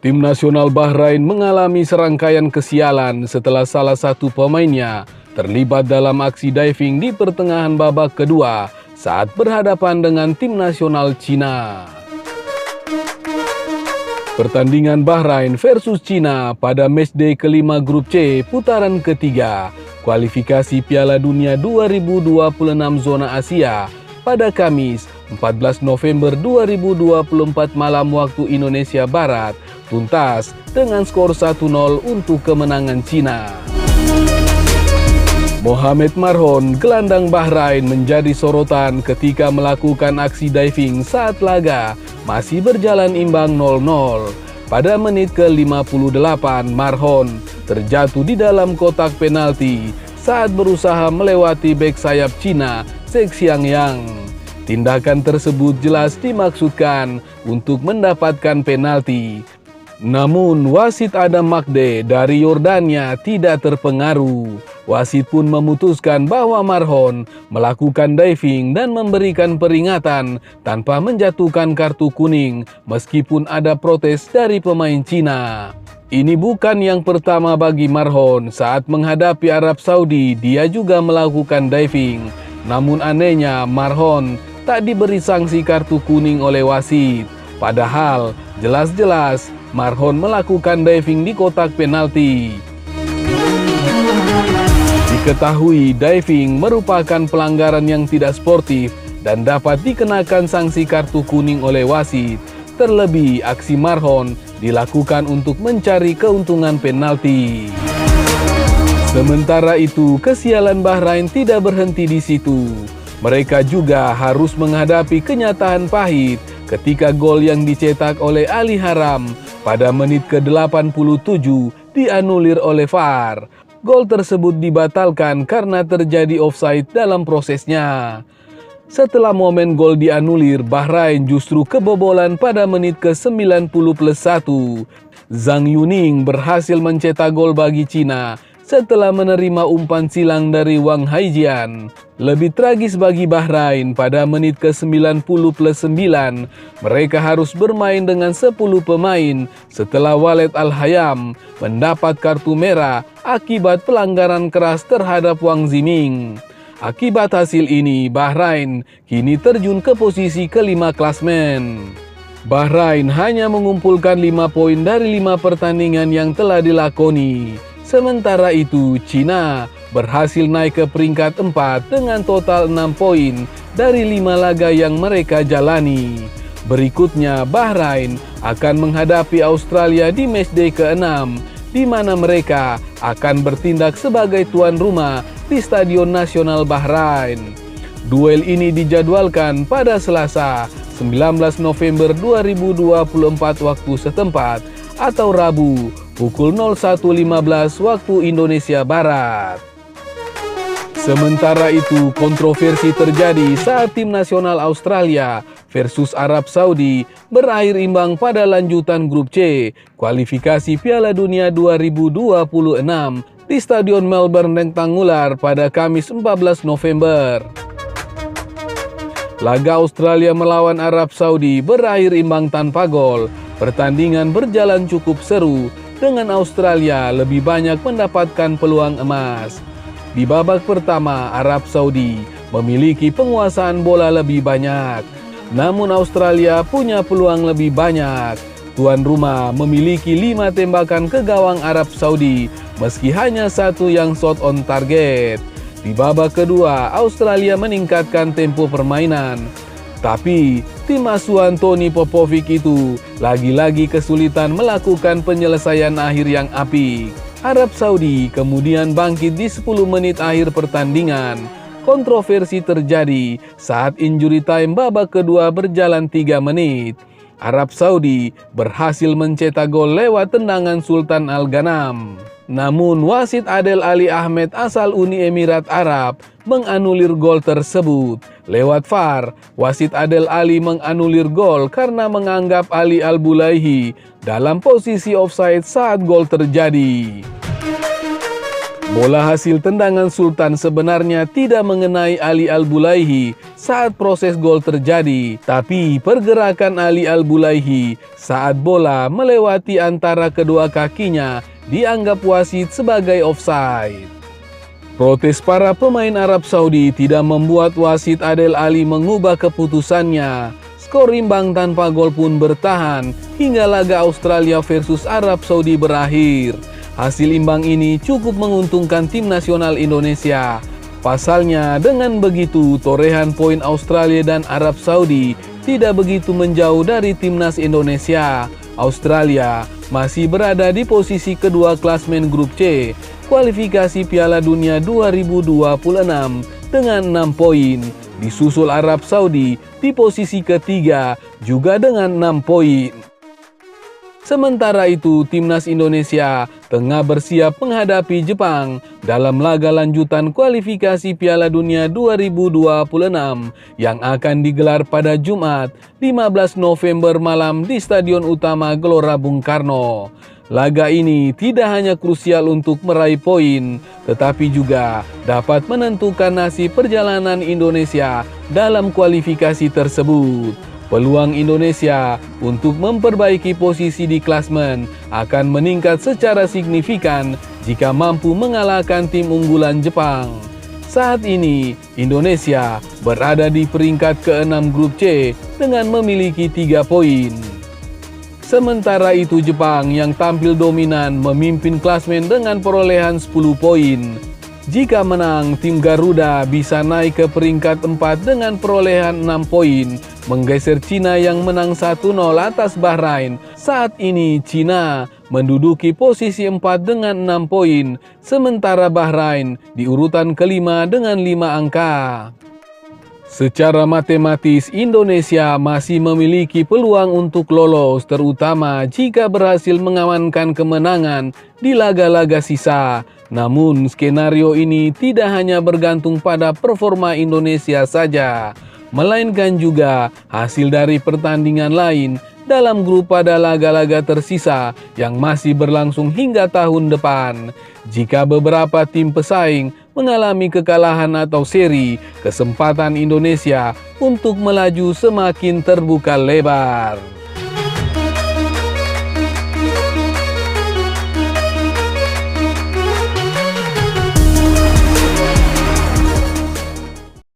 Tim nasional Bahrain mengalami serangkaian kesialan setelah salah satu pemainnya terlibat dalam aksi diving di pertengahan babak kedua saat berhadapan dengan tim nasional Cina. Pertandingan Bahrain versus Cina pada matchday kelima grup C putaran ketiga kualifikasi Piala Dunia 2026 zona Asia pada Kamis 14 November 2024 malam waktu Indonesia Barat tuntas dengan skor 1-0 untuk kemenangan Cina. Mohamed Marhon, gelandang Bahrain, menjadi sorotan ketika melakukan aksi diving saat laga masih berjalan imbang 0-0. Pada menit ke-58, Marhon terjatuh di dalam kotak penalti saat berusaha melewati bek sayap Cina, Zheng Xiangyang. Tindakan tersebut jelas dimaksudkan untuk mendapatkan penalti. Namun wasit Adam Makde dari Yordania tidak terpengaruh. Wasit pun memutuskan bahwa Marhon melakukan diving dan memberikan peringatan tanpa menjatuhkan kartu kuning meskipun ada protes dari pemain Cina. Ini bukan yang pertama bagi Marhon. Saat menghadapi Arab Saudi, dia juga melakukan diving. Namun anehnya Marhon tak diberi sanksi kartu kuning oleh wasit. Padahal jelas-jelas Marhon melakukan diving di kotak penalti. Diketahui diving merupakan pelanggaran yang tidak sportif dan dapat dikenakan sanksi kartu kuning oleh wasit. Terlebih aksi Marhon dilakukan untuk mencari keuntungan penalti. Sementara itu, kesialan Bahrain tidak berhenti di situ. Mereka juga harus menghadapi kenyataan pahit ketika gol yang dicetak oleh Ali Haram pada menit ke-87 dianulir oleh VAR. Gol tersebut dibatalkan karena terjadi offside dalam prosesnya. Setelah momen gol dianulir, Bahrain justru kebobolan pada menit ke-90+1. Zhang Yuning berhasil mencetak gol bagi Cina setelah menerima umpan silang dari Wang Haijian. Lebih tragis bagi Bahrain, pada menit ke-90+9, mereka harus bermain dengan 10 pemain setelah Walid Al-Hayam mendapat kartu merah akibat pelanggaran keras terhadap Wang Ziming. Akibat hasil ini, Bahrain kini terjun ke posisi kelima klasmen. Bahrain hanya mengumpulkan 5 poin dari 5 pertandingan yang telah dilakoni. Sementara itu, Cina berhasil naik ke peringkat 4 dengan total 6 poin dari 5 laga yang mereka jalani. Berikutnya, Bahrain akan menghadapi Australia di matchday ke-6, di mana mereka akan bertindak sebagai tuan rumah di Stadion Nasional Bahrain. Duel ini dijadwalkan pada Selasa, 19 November 2024 waktu setempat atau Rabu, pukul 01.15 waktu Indonesia Barat. Sementara itu, kontroversi terjadi saat tim nasional Australia versus Arab Saudi berakhir imbang pada lanjutan grup C kualifikasi Piala Dunia 2026 di Stadion Melbourne Rectangular pada Kamis 14 November. Laga Australia melawan Arab Saudi berakhir imbang tanpa gol. Pertandingan berjalan cukup seru dengan Australia lebih banyak mendapatkan peluang emas. Di babak pertama, Arab Saudi memiliki penguasaan bola lebih banyak. Namun Australia punya peluang lebih banyak. Tuan rumah memiliki 5 tembakan ke gawang Arab Saudi, meski hanya 1 yang shot on target. Di babak kedua, Australia meningkatkan tempo permainan. Tapi, tim asuhan Tony Popovic itu lagi-lagi kesulitan melakukan penyelesaian akhir yang apik. Arab Saudi kemudian bangkit di 10 menit akhir pertandingan. Kontroversi terjadi saat injury time babak kedua berjalan 3 menit. Arab Saudi berhasil mencetak gol lewat tendangan Sultan Al-Ghanam. Namun wasit Adel Ali Ahmed asal Uni Emirat Arab menganulir gol tersebut. Lewat VAR, wasit Adel Ali menganulir gol karena menganggap Ali Al-Bulaihi dalam posisi offside saat gol terjadi. Bola hasil tendangan Sultan sebenarnya tidak mengenai Ali Al-Bulaihi saat proses gol terjadi, tapi pergerakan Ali Al-Bulaihi saat bola melewati antara kedua kakinya dianggap wasit sebagai offside. Protes para pemain Arab Saudi tidak membuat wasit Adel Ali mengubah keputusannya. Skor imbang tanpa gol pun bertahan hingga laga Australia versus Arab Saudi berakhir. Hasil imbang ini cukup menguntungkan tim nasional Indonesia. Pasalnya, dengan begitu torehan poin Australia dan Arab Saudi tidak begitu menjauh dari timnas Indonesia. Australia masih berada di posisi kedua klasmen grup C, kualifikasi Piala Dunia 2026 dengan 6 poin. Disusul Arab Saudi di posisi ketiga juga dengan 6 poin. Sementara itu, timnas Indonesia tengah bersiap menghadapi Jepang dalam laga lanjutan kualifikasi Piala Dunia 2026 yang akan digelar pada Jumat 15 November malam di Stadion Utama Gelora Bung Karno. Laga ini tidak hanya krusial untuk meraih poin, tetapi juga dapat menentukan nasib perjalanan Indonesia dalam kualifikasi tersebut. Peluang Indonesia untuk memperbaiki posisi di klasmen akan meningkat secara signifikan jika mampu mengalahkan tim unggulan Jepang. Saat ini, Indonesia berada di peringkat ke-6 grup C dengan memiliki 3 poin. Sementara itu Jepang yang tampil dominan memimpin klasmen dengan perolehan 10 poin. Jika menang, tim Garuda bisa naik ke peringkat 4 dengan perolehan 6 poin, menggeser Cina yang menang 1-0 atas Bahrain. Saat ini Cina menduduki posisi 4 dengan 6 poin, sementara Bahrain di urutan kelima dengan 5 angka. Secara matematis, Indonesia masih memiliki peluang untuk lolos, terutama jika berhasil mengamankan kemenangan di laga-laga sisa. Namun, skenario ini tidak hanya bergantung pada performa Indonesia saja, melainkan juga hasil dari pertandingan lain dalam grup pada laga-laga tersisa yang masih berlangsung hingga tahun depan. Jika beberapa tim pesaing mengalami kekalahan atau seri, kesempatan Indonesia untuk melaju semakin terbuka lebar.